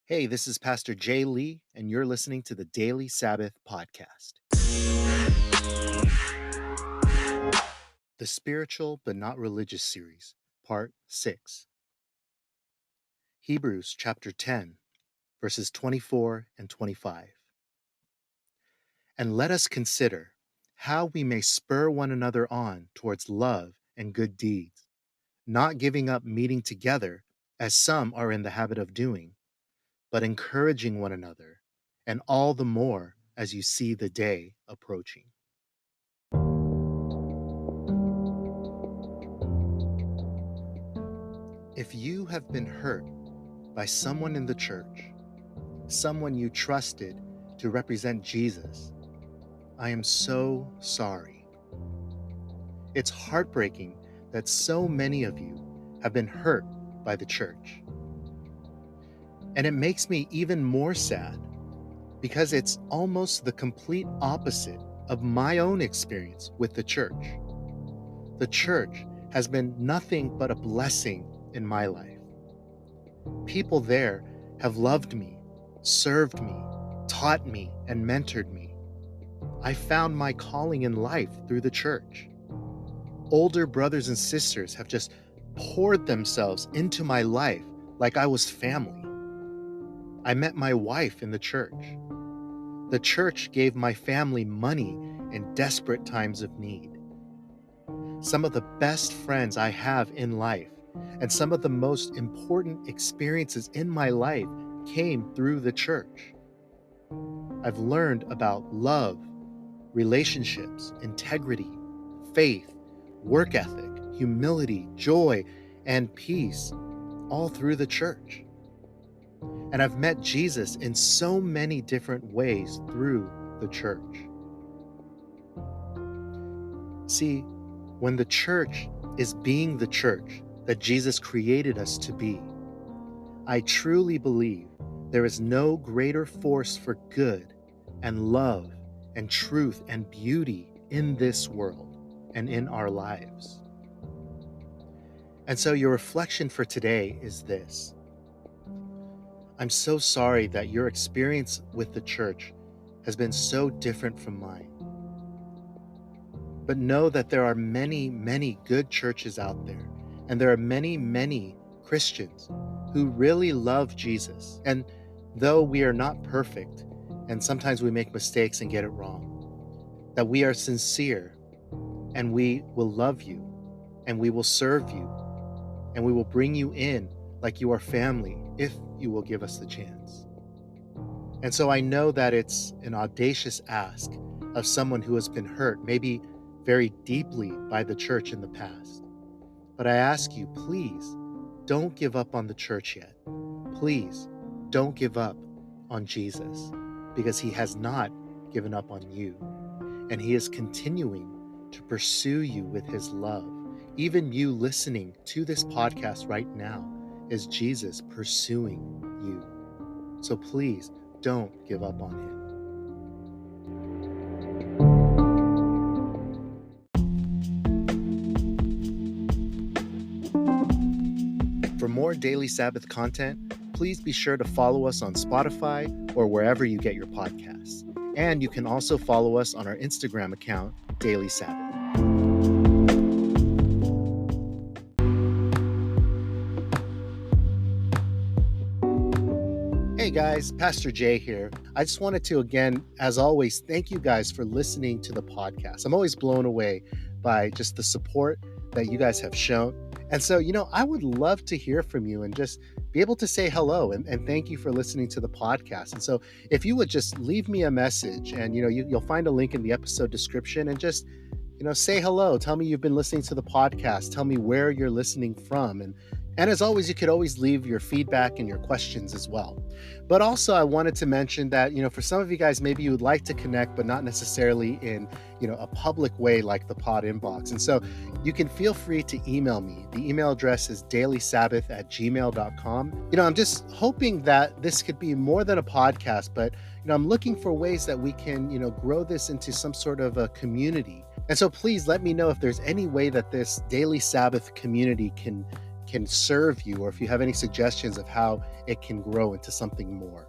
Hey, this is Pastor Jay Lee, and you're listening to the Daily Sabbath Podcast. The Spiritual but Not Religious Series, Part 6. Hebrews chapter 10, verses 24 and 25. And let us consider how we may spur one another on towards love and good deeds, not giving up meeting together, as some are in the habit of doing, but encouraging one another, and all the more as you see the day approaching. If you have been hurt by someone in the church, someone you trusted to represent Jesus, I am so sorry. It's heartbreaking that so many of you have been hurt by the church. And it makes me even more sad because it's almost the complete opposite of my own experience with the church. The church has been nothing but a blessing in my life. People there have loved me, served me, taught me, and mentored me. I found my calling in life through the church. Older brothers and sisters have just poured themselves into my life like I was family. I met my wife in the church. The church gave my family money in desperate times of need. Some of the best friends I have in life and some of the most important experiences in my life came through the church. I've learned about love, relationships, integrity, faith, work ethic, humility, joy, and peace, all through the church. And I've met Jesus in so many different ways through the church. See, when the church is being the church that Jesus created us to be, I truly believe there is no greater force for good and love and truth and beauty in this world and in our lives. And so your reflection for today is this. I'm so sorry that your experience with the church has been so different from mine. But know that there are many, many good churches out there, and there are many, many Christians who really love Jesus. And though we are not perfect, and sometimes we make mistakes and get it wrong, that we are sincere, and we will love you, and we will serve you, and we will bring you in like you are family if you will give us the chance. And so I know that it's an audacious ask of someone who has been hurt, maybe very deeply by the church in the past. But I ask you, please don't give up on the church yet. Please don't give up on Jesus, because he has not given up on you. And he is continuing to pursue you with his love. Even you listening to this podcast right now is Jesus pursuing you. So please don't give up on him. For more Daily Sabbath content, please be sure to follow us on Spotify or wherever you get your podcasts. And you can also follow us on our Instagram account, Daily Sabbath. Hey guys, Pastor Jay here. I just wanted to, again, as always, thank you guys for listening to the podcast. I'm always blown away by just the support that you guys have shown. And so, I would love to hear from you and just be able to say hello and thank you for listening to the podcast. And so if you would just leave me a message and, you'll find a link in the episode description and just, say hello. Tell me you've been listening to the podcast. Tell me where you're listening from. And as always, you could always leave your feedback and your questions as well. But also, I wanted to mention that, for some of you guys, maybe you would like to connect, but not necessarily in, a public way like the pod inbox. And so you can feel free to email me. The email address is dailysabbath@gmail.com. I'm just hoping that this could be more than a podcast, but, I'm looking for ways that we can, grow this into some sort of a community. And so please let me know if there's any way that this Daily Sabbath community can can serve you, or if you have any suggestions of how it can grow into something more.